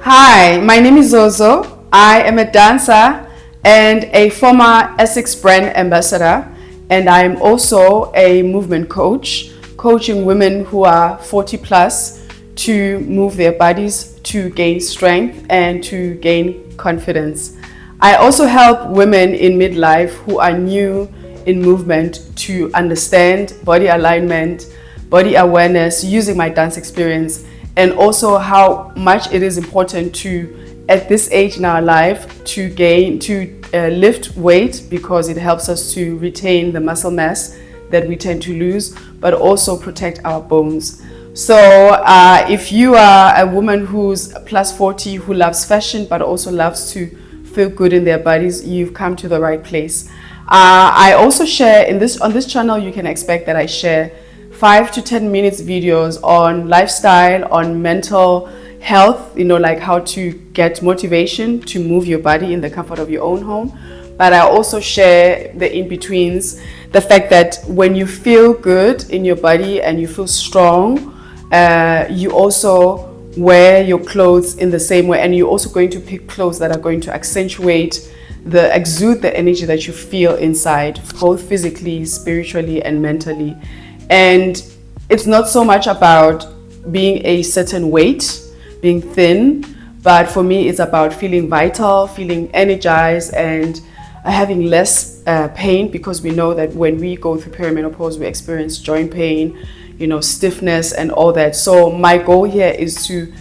Hi, my name is Zozo. I am a dancer and a former Essex brand ambassador, and I am also a movement coach, coaching women who are 40 plus to move their bodies, to gain strength and to gain confidence. I also help women in midlife who are new in movement to understand body alignment, body awareness using my dance experience, and also how much it is important to, at this age in our life, to lift weight, because it helps us to retain the muscle mass that we tend to lose, but also protect our bones. So if you are a woman who's plus 40 who loves fashion but also loves to feel good in their bodies, you've come to the right place. I also share on this channel, you can expect that I share 5 to 10 minutes videos on lifestyle, on mental health, like how to get motivation to move your body in the comfort of your own home. But I also share the in-betweens, the fact that when you feel good in your body and you feel strong, you also wear your clothes in the same way, and you're also going to pick clothes that are going to exude the energy that you feel inside, both physically, spiritually, and mentally. And it's not so much about being a certain weight, being thin, but for me, it's about feeling vital, feeling energized, and having less pain, because we know that when we go through perimenopause, we experience joint pain, stiffness and all that. So my goal here is to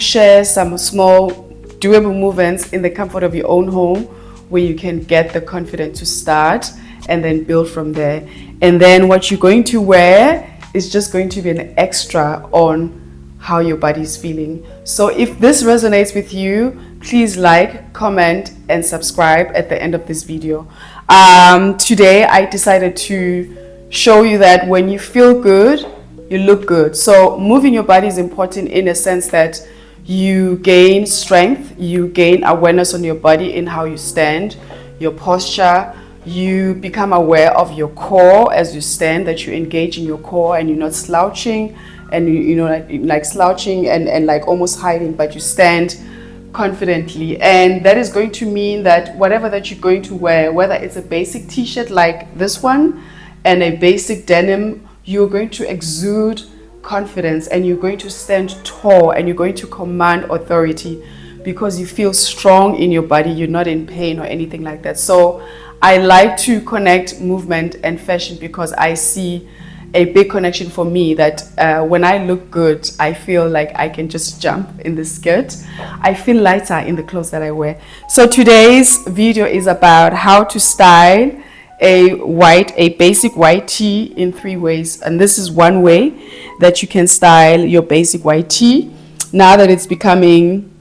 share some small doable movements in the comfort of your own home, where you can get the confidence to start and then build from there. And then what you're going to wear is just going to be an extra on how your body is feeling. So if this resonates with you, please like, comment, and subscribe at the end of this video. Today I decided to show you that when you feel good, you look good. So moving your body is important in a sense that you gain strength, you gain awareness on your body in how you stand, your posture. You become aware of your core as you stand, that you engage in your core and you're not slouching and like slouching and like almost hiding, but you stand confidently. And that is going to mean that whatever that you're going to wear, whether it's a basic t-shirt like this one and a basic denim, you're going to exude confidence and you're going to stand tall and you're going to command authority, because you feel strong in your body, you're not in pain or anything like that. So I like to connect movement and fashion because I see a big connection for me that when I look good, I feel like I can just jump in the skirt. I feel lighter in the clothes that I wear. So today's video is about how to style a basic white tee in 3 ways. And this is one way that you can style your basic white tee. Now that it's becoming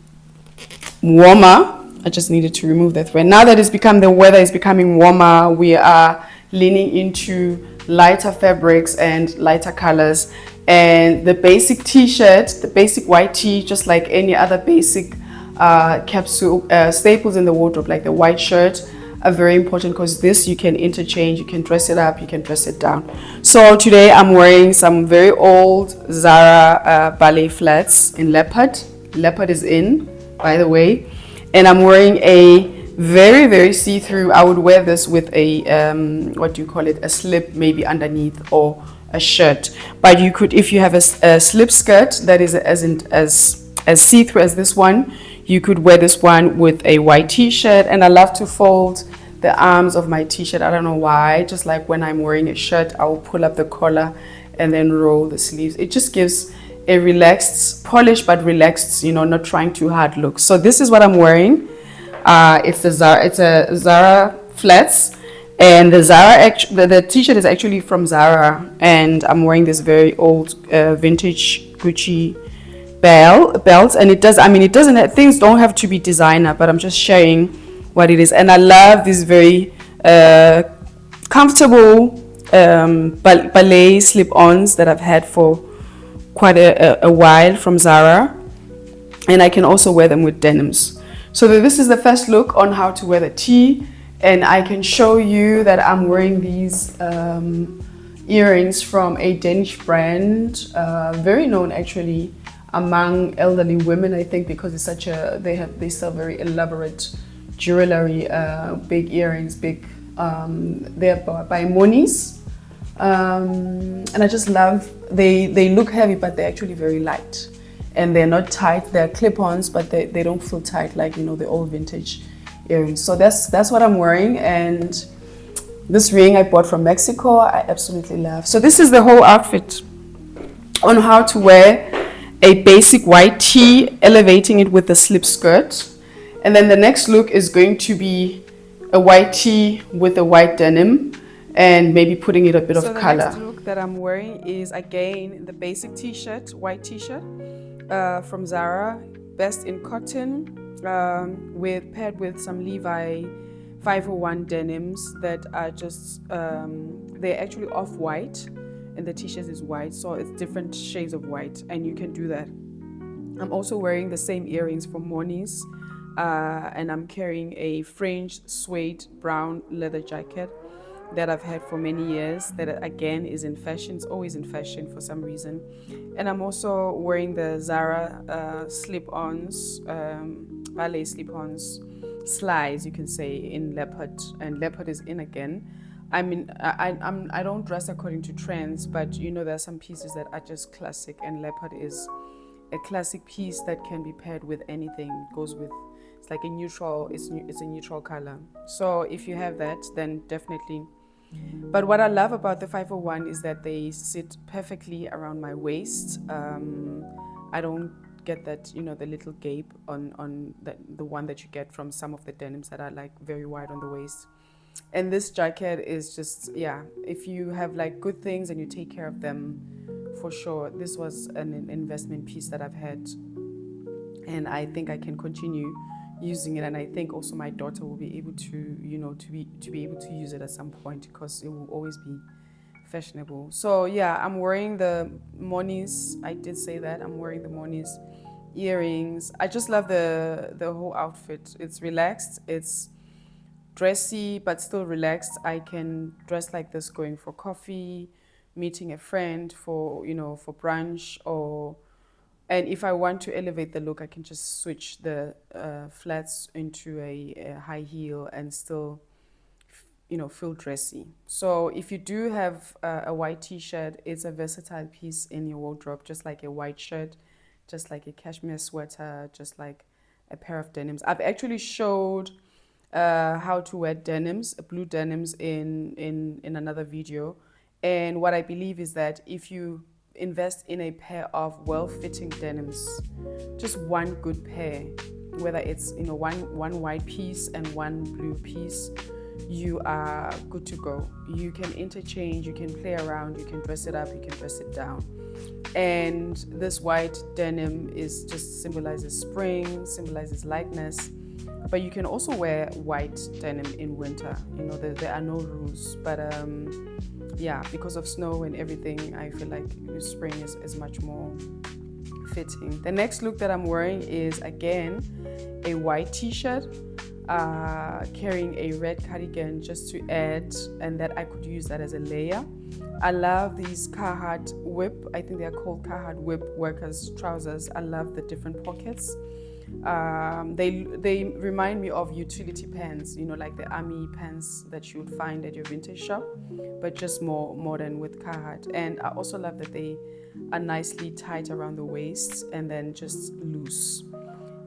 warmer, I just needed to remove that thread. Now that the weather is becoming warmer, we are leaning into lighter fabrics and lighter colors. And the basic t-shirt, the basic white tee, just like any other basic capsule staples in the wardrobe, like the white shirt, are very important, because this you can interchange, you can dress it up, you can dress it down. So today I'm wearing some very old Zara ballet flats in leopard. Leopard is in, by the way. And I'm wearing a very, very see-through. I would wear this with a, a slip maybe underneath, or a shirt. But you could, if you have a slip skirt that is as see-through as this one, you could wear this one with a white t-shirt. And I love to fold the arms of my t-shirt. I don't know why. Just like when I'm wearing a shirt, I will pull up the collar and then roll the sleeves. It just gives a relaxed, polished but relaxed, not trying too hard look. So this is what I'm wearing. It's a Zara flats, and the t-shirt is actually from Zara, and I'm wearing this very old vintage Gucci belt. And things don't have to be designer, but I'm just sharing what it is. And I love these very comfortable ballet slip-ons that I've had for quite a while from Zara, and I can also wear them with denims. So this is the first look on how to wear the tee, and I can show you that I'm wearing these earrings from a Danish brand, very known actually. among elderly women, I think, because it's such a they sell very elaborate jewelry, big earrings, big they're by Monies, and I just love they look heavy, but they're actually very light, and they're not tight. They're clip-ons, but they don't feel tight like the old vintage earrings. So that's what I'm wearing. And this ring I bought from Mexico, I absolutely love. So this is the whole outfit on how to wear a basic white tee, elevating it with a slip skirt. And then the next look is going to be a white tee with a white denim and maybe putting it a bit of color. So the next look that I'm wearing is again the basic t-shirt, white t-shirt from Zara, best in cotton, paired with some Levi 501 denims that are just, they're actually off-white, and the t-shirt is white, so it's different shades of white, and you can do that. I'm also wearing the same earrings from Monies, and I'm carrying a fringed suede brown leather jacket that I've had for many years, that again is in fashion. It's always in fashion for some reason. And I'm also wearing the Zara slip-ons, ballet slip-ons, slides, you can say, in leopard, and leopard is in again. I mean, I don't dress according to trends, but there are some pieces that are just classic, and leopard is a classic piece that can be paired with anything. It goes with, it's like a neutral, it's a neutral color. So if you have that, then definitely. But what I love about the 501 is that they sit perfectly around my waist. I don't get that, the little gape on the one that you get from some of the denims that are like very wide on the waist. And this jacket is just, if you have like good things and you take care of them, for sure, this was an investment piece that I've had. And I think I can continue using it, and I think also my daughter will be able to, to be able to use it at some point, because it will always be fashionable. So I'm wearing the Monies. I did say that I'm wearing the Monies earrings. I just love the whole outfit. It's relaxed. It's dressy, but still relaxed. I can dress like this going for coffee, meeting a friend for brunch, and if I want to elevate the look, I can just switch the flats into a high heel and still, feel dressy. So if you do have a white t-shirt, it's a versatile piece in your wardrobe, just like a white shirt, just like a cashmere sweater, just like a pair of denims. I've actually showed how to wear denims, blue denims in another video. And what I believe is that if you invest in a pair of well-fitting denims, just one good pair, whether it's one white piece and one blue piece, you are good to go. You can interchange, you can play around, you can dress it up, you can dress it down. And this white denim just symbolizes spring, symbolizes lightness. But you can also wear white denim in winter. There are no rules, but because of snow and everything, I feel like spring is much more fitting. The next look that I'm wearing is again a white t-shirt, carrying a red cardigan just to add, and that I could use that as a layer. I love these Carhartt whip. I think they are called Carhartt whip workers trousers. I love the different pockets. They remind me of utility pants, like the army pants that you would find at your vintage shop, but just more modern with Carhartt. And I also love that they are nicely tight around the waist and then just loose.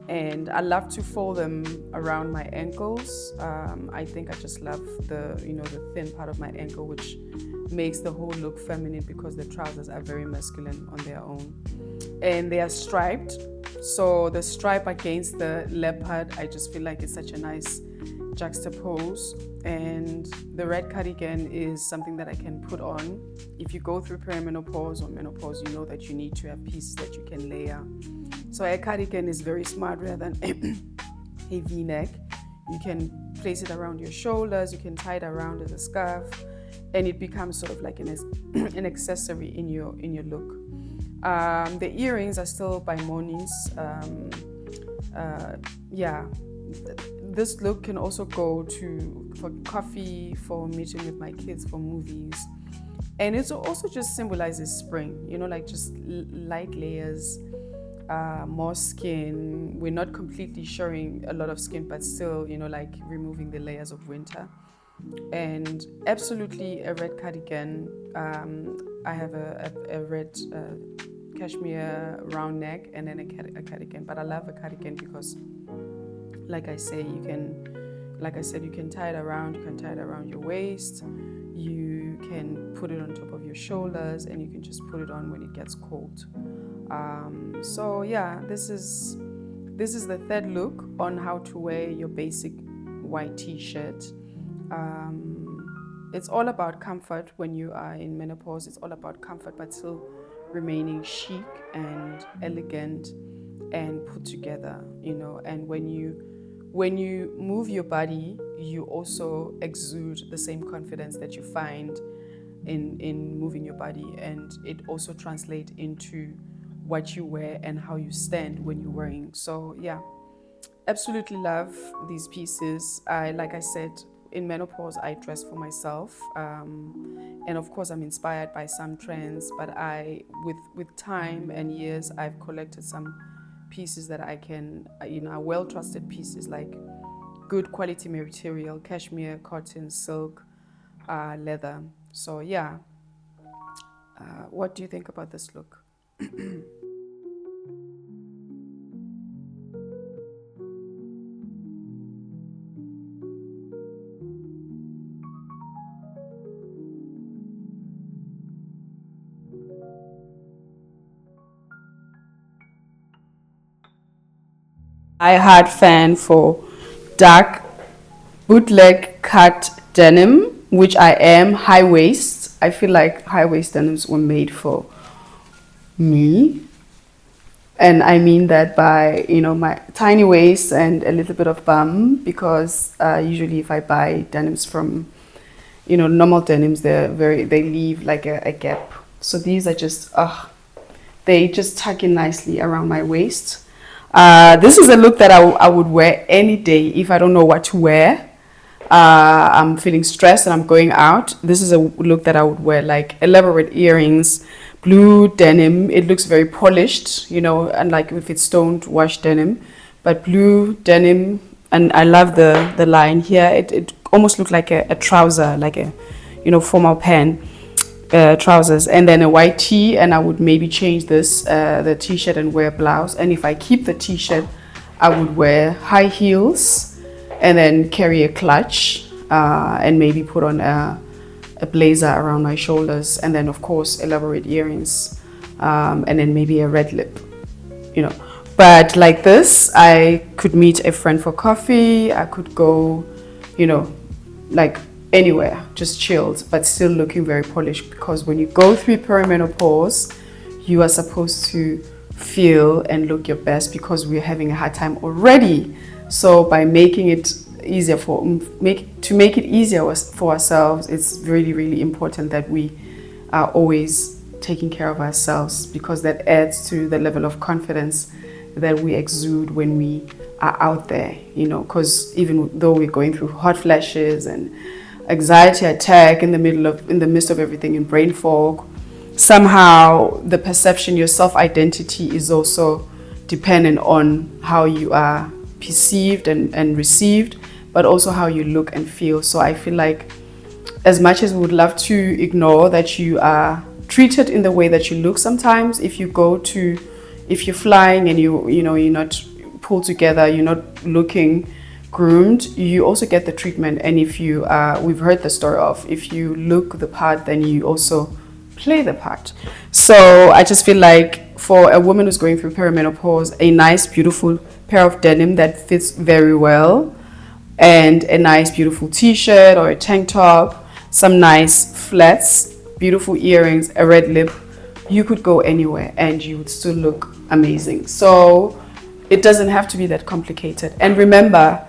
And I love to fold them around my ankles. I think I just love the thin part of my ankle, which makes the whole look feminine, because the trousers are very masculine on their own. And they are striped. So the stripe against the leopard, I just feel like it's such a nice juxtapose. And the red cardigan is something that I can put on. If you go through perimenopause or menopause, you know that you need to have pieces that you can layer. So a cardigan is very smart rather than a V-neck. You can place it around your shoulders, you can tie it around as a scarf, and it becomes sort of like an accessory in your look. The earrings are still by Monies. This look can also go for coffee, for meeting with my kids, for movies. And it also just symbolizes spring, like just light layers. more skin. We're not completely showing a lot of skin, but still, like removing the layers of winter. And absolutely a red cardigan. I have a red cashmere round neck and then a cardigan. But I love a cardigan because, like I said, you can tie it around. You can tie it around your waist. You can put it on top of your shoulders, and you can just put it on when it gets cold. So yeah, this is the third look on how to wear your basic white t-shirt. It's all about comfort when you are in menopause. It's all about comfort, but still remaining chic and elegant and put together, and when you move your body, you also exude the same confidence that you find in moving your body, and it also translates into what you wear and how you stand when you're wearing. So yeah, absolutely love these pieces. Like I said, in menopause I dress for myself, and of course I'm inspired by some trends, but with time and years I've collected some pieces that I can, well trusted pieces, like good quality material, cashmere, cotton, silk, leather. So yeah, what do you think about this look? I had fan for dark bootleg cut denim, which I am high waist. I feel like high waist denims were made for me. And I mean that by, my tiny waist and a little bit of bum, because usually if I buy denims from, normal denims, they leave like a gap. So these are just, they just tuck in nicely around my waist. This is a look that I would wear any day if I don't know what to wear. I'm feeling stressed and I'm going out. This is a look that I would wear, like elaborate earrings, blue denim. It looks very polished, unlike if it's stoned washed denim, but blue denim. And I love the line here. It almost looks like a trouser, like a, formal pant. Trousers, and then a white tee, and I would maybe change this the t-shirt and wear a blouse. And if I keep the t-shirt, I would wear high heels and then carry a clutch, and maybe put on a blazer around my shoulders, and then of course elaborate earrings, and then maybe a red lip, but like this I could meet a friend for coffee. I could go, like anywhere, just chilled, but still looking very polished, because when you go through perimenopause, you are supposed to feel and look your best, because we're having a hard time already. So by making it easier for ourselves, it's really, really important that we are always taking care of ourselves, because that adds to the level of confidence that we exude when we are out there, because even though we're going through hot flashes and anxiety attack in the midst of everything, in brain fog, somehow the perception, your self-identity is also dependent on how you are perceived and received, but also how you look and feel. So I feel like, as much as we would love to ignore that you are treated in the way that you look, sometimes if you're flying and you're not pulled together, you're not looking groomed, you also get the treatment. And if you we've heard the story of, if you look the part, then you also play the part. So I just feel like, for a woman who's going through perimenopause, a nice beautiful pair of denim that fits very well, and a nice beautiful t-shirt or a tank top, some nice flats, beautiful earrings, a red lip, you could go anywhere and you would still look amazing. So it doesn't have to be that complicated. And remember,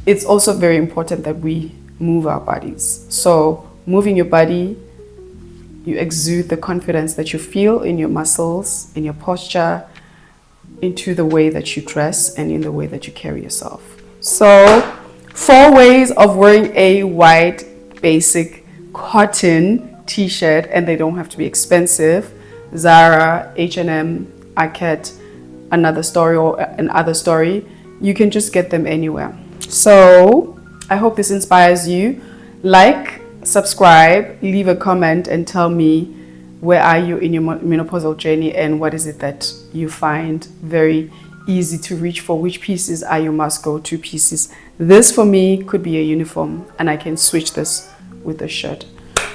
it's also very important that we move our bodies. So moving your body, you exude the confidence that you feel in your muscles, in your posture, into the way that you dress, and in the way that you carry yourself. So 4 ways of wearing a white basic cotton t-shirt, and they don't have to be expensive. Zara, H&M, Arket, another story or another story, you can just get them anywhere. So I hope this inspires you. Like, subscribe, leave a comment, and tell me where are you in your menopausal journey and what is it that you find very easy to reach for. Which pieces are your must go to pieces? This for me could be a uniform, and I can switch this with a shirt.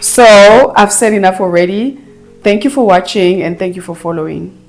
So I've said enough already. Thank you for watching and thank you for following.